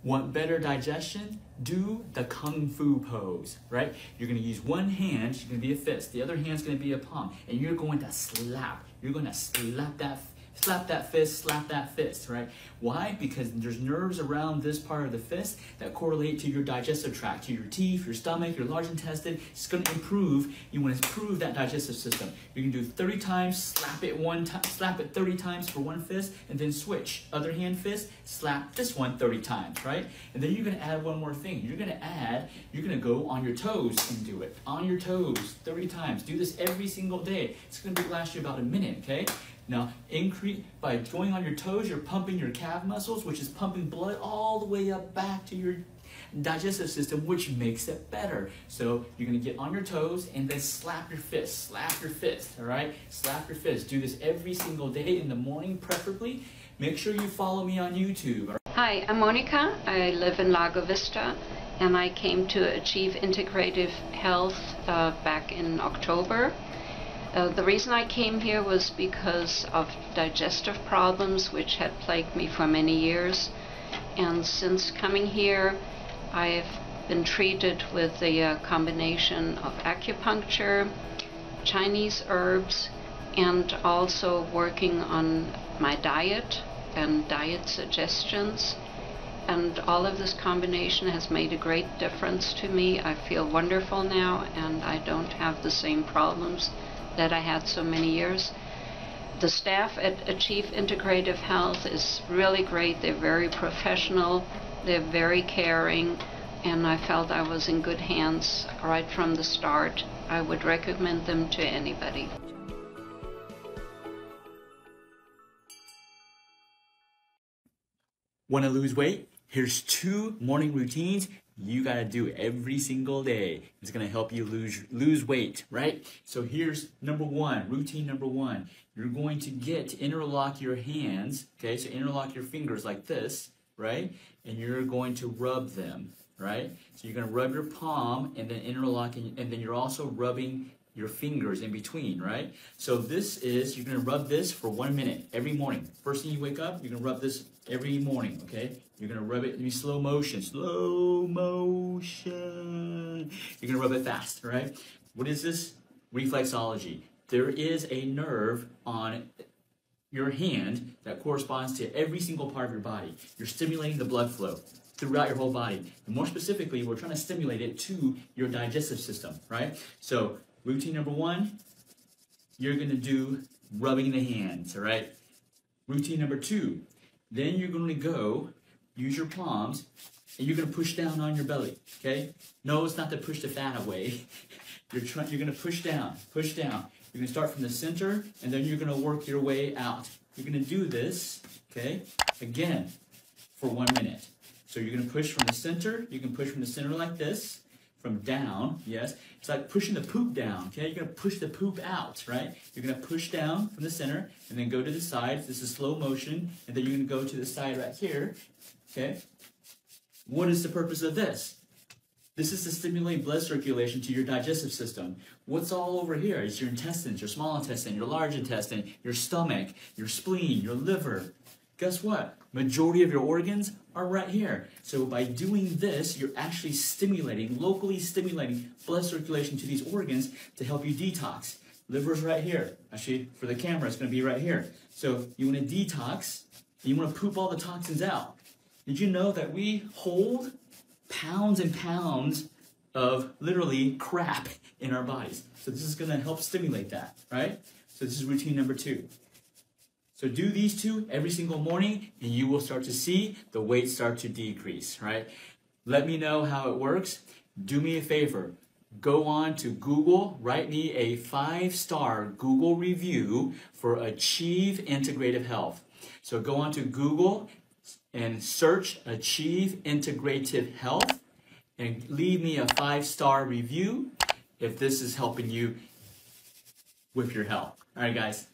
Want better digestion? Do the Kung Fu pose, right? You're gonna use one hand, it's gonna be a fist, the other hand's gonna be a palm, and you're going to slap. You're gonna slap that fist, slap that fist, right? Why? Because there's nerves around this part of the fist that correlate to your digestive tract, to your teeth, your stomach, your large intestine. It's going to improve. You want to improve that digestive system. You can do 30 times, slap it 30 times for one fist, and then switch. Other hand fist, slap this one 30 times, right? And then you're going to add one more thing. You're going to go on your toes and do it. On your toes 30 times. Do this every single day. It's going to last you about a minute, okay? Now, by going on your toes, you're pumping your calf muscles, which is pumping blood all the way up back to your digestive system, which makes it better. So you're going to get on your toes and then slap your fist, all right? Slap your fist. Do this every single day in the morning, preferably. Make sure you follow me on YouTube. All right? Hi, I'm Monica. I live in Lago Vista, and I came to Achieve Integrative Health back in October. The reason I came here was because of digestive problems which had plagued me for many years, and since coming here I've been treated with a combination of acupuncture, Chinese herbs, and also working on my diet and diet suggestions. And all of this combination has made a great difference to me. I feel wonderful now, and I don't have the same problems that I had so many years. The staff at Achieve Integrative Health is really great. They're very professional, they're very caring, and I felt I was in good hands right from the start. I would recommend them to anybody. Want to lose weight? Here's 2 morning routines you gotta do every single day. It's gonna help you lose weight, right? So here's routine number one. You're going to interlock your hands, okay? So interlock your fingers like this, right? And you're going to rub them, right? So you're gonna rub your palm and then interlocking, and then you're also rubbing your fingers in between, right? So you're gonna rub this for 1 minute every morning. First thing you wake up, you're gonna rub this every morning, okay? You're gonna rub it in slow motion. You're gonna rub it fast, right? What is this? Reflexology. There is a nerve on your hand that corresponds to every single part of your body. You're stimulating the blood flow throughout your whole body. And more specifically, we're trying to stimulate it to your digestive system, right? So routine number one, you're gonna do rubbing the hands, all right? Routine number two, then you're gonna use your palms, and you're gonna push down on your belly, okay? No, it's not to push the fat away. You're gonna push down. You're gonna start from the center, and then you're gonna work your way out. You're gonna do this, okay, again, for 1 minute. So you're gonna push from the center. You can push from the center like this, from down, yes. It's like pushing the poop down, okay? You're gonna push the poop out, right? You're gonna push down from the center, and then go to the sides. This is slow motion, and then you're gonna go to the side right here, okay? What is the purpose of this? This is to stimulate blood circulation to your digestive system. What's all over here? It's your intestines, your small intestine, your large intestine, your stomach, your spleen, your liver. Guess what? Majority of your organs are right here. So by doing this, you're actually locally stimulating blood circulation to these organs to help you detox. Liver's right here. Actually, for the camera, it's going to be right here. So you want to detox, and you want to poop all the toxins out. Did you know that we hold pounds and pounds of literally crap in our bodies? So this is going to help stimulate that, right? So this is routine number two. So do these 2 every single morning, and you will start to see the weight start to decrease, right? Let me know how it works. Do me a favor. Go on to Google, write me a 5-star Google review for Achieve Integrative Health. So go on to Google and search Achieve Integrative Health and leave me a 5-star review if this is helping you with your health. All right, guys.